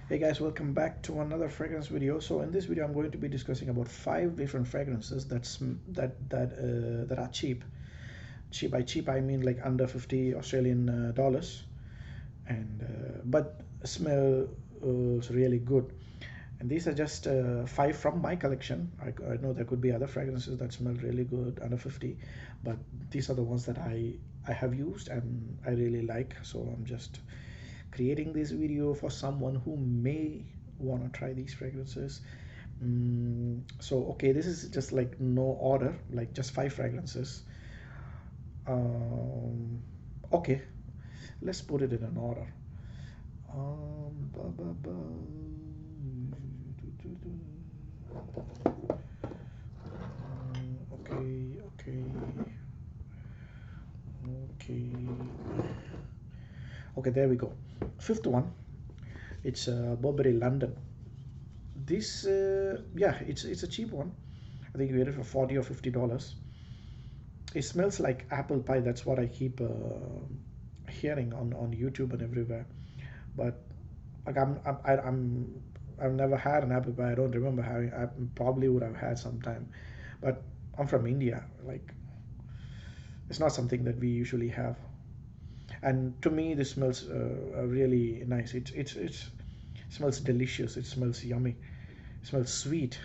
Hey guys, welcome back to another fragrance video. So in this video, I'm going to be discussing about 5 different fragrances that are cheap. Cheap by cheap, I mean like under 50 Australian dollars, and but smell really good. And these are just 5 from my collection. I know there could be other fragrances that smell really good under 50, but these are the ones that I have used and I really like. So I'm just creating this video for someone who may want to try these fragrances. So okay, this is just like no order, like just 5 fragrances. um, okay, let's put it in an order. Ba, ba, ba. Okay, okay, okay, okay, there we go. Fifth one, it's Burberry London. This yeah, it's a cheap one. I think you get it for 40 or $50. It smells like apple pie. That's what I keep hearing on YouTube and everywhere. But like I've never had an apple pie. I don't remember having. I probably would have had sometime, but I'm from India. Like it's not something that we usually have. And to me, this smells really nice. It smells delicious. It smells yummy. It smells sweet.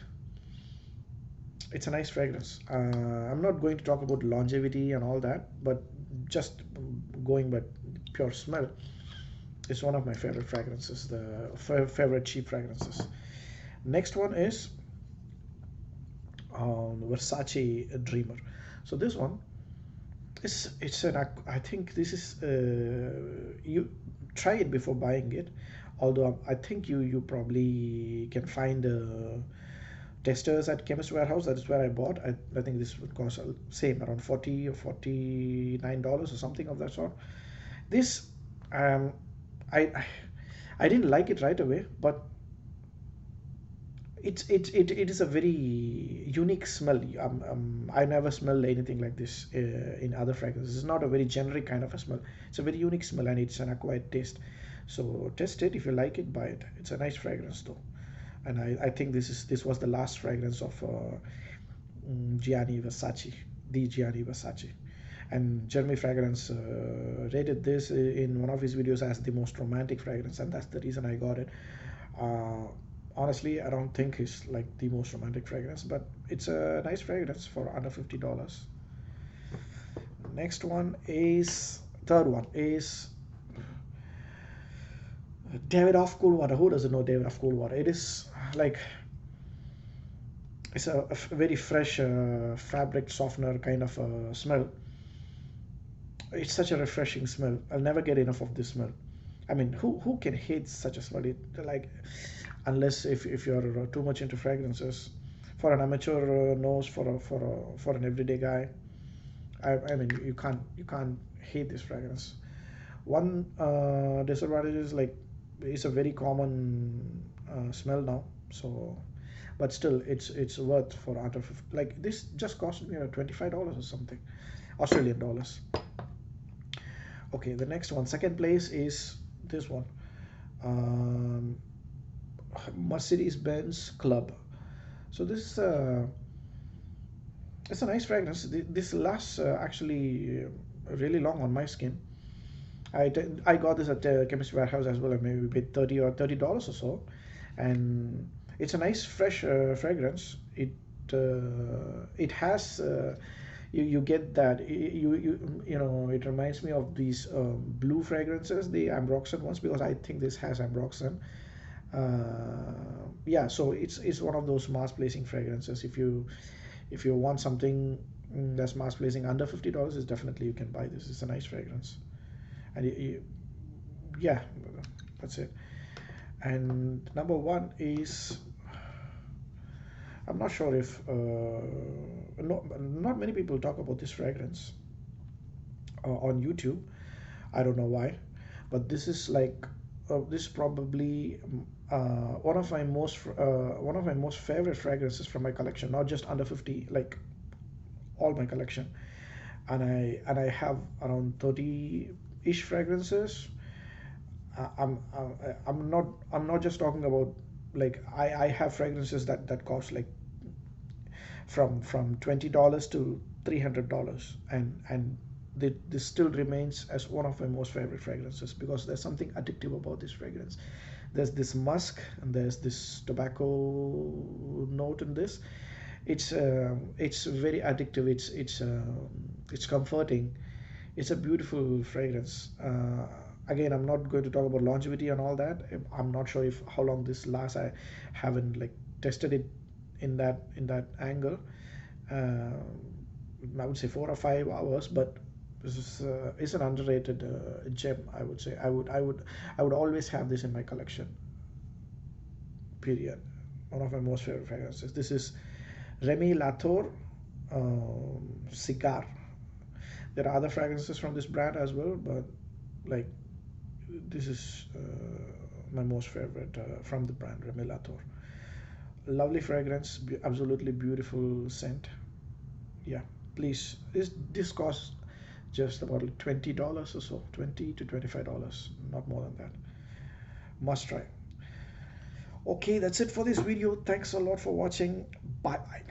It's a nice fragrance. I'm not going to talk about longevity and all that, but just going by pure smell, it's one of my favorite fragrances, the favorite cheap fragrances. Next one is Versace Dreamer. So this one is it's an I think this is you try it before buying it. Although I think you probably can find testers at Chemist Warehouse. That is where I bought. I think this would cost same around 40 or $49 or something of that sort. This um, I I didn't like it right away, but it is a very unique smell. I never smelled anything like this in other fragrances. It's not a very generic kind of a smell. It's a very unique smell and it's an acquired taste. So test it. If you like it, buy it. It's a nice fragrance though. And I think this was the last fragrance of Gianni Versace, the Gianni Versace. And Jeremy Fragrance rated this in one of his videos as the most romantic fragrance, and that's the reason I got it. Uh, Honestly, I don't think it's like the most romantic fragrance, but it's a nice fragrance for under $50. Next one is third one is David of Coolwater. Who doesn't know David of Coolwater? It is like it's a very fresh fabric softener kind of smell. It's such a refreshing smell. I'll never get enough of this smell. I mean, who can hate such a smell? It like unless if you're too much into fragrances. For an amateur nose, for an everyday guy, I mean you can't hate this fragrance. One disadvantage is like it's a very common smell now. So, but still, it's worth for under 50. Like this just cost me $25 or something, Australian dollars. Okay, the next one, second place is this one, um, Mercedes-Benz Club. So this is it's a nice fragrance. This lasts actually really long on my skin. I got this at Chemist Warehouse as well. I maybe paid 30 or $30 or so, and it's a nice fresh fragrance. It has you get that you know it reminds me of these blue fragrances, the Ambroxan ones, because I think this has Ambroxan. Yeah, so it's one of those mass placing fragrances. If you want something that's mass placing under $50, is definitely you can buy this. It's a nice fragrance, and yeah, that's it. And number one is I'm not sure if not many people talk about this fragrance on YouTube. I don't know why, but this is like this is probably one of my most favorite fragrances from my collection. Not just under 50, like all my collection. And I have around 30 ish fragrances. I'm not just talking about, like, I have fragrances that cost like from $20 to $300, and this still remains as one of my most favorite fragrances because there's something addictive about this fragrance. There's this musk and there's this tobacco note in this. It's very addictive. It's comforting. It's a beautiful fragrance. Again, I'm not going to talk about longevity and all that. I'm not sure if how long this lasts. I haven't like tested it in that angle. uh, I would say 4 or 5 hours, but this is an underrated gem. I would say I would always have this in my collection. Period. One of my most favorite fragrances. This is Remy Latour Cigar. There are other fragrances from this brand as well, but like this is my most favorite from the brand Remy Latour. Lovely fragrance, absolutely beautiful scent. Yeah, please. This costs just about like $20 or so, $20 to $25, not more than that. Must try. Okay, that's it for this video. Thanks a lot for watching. Bye bye.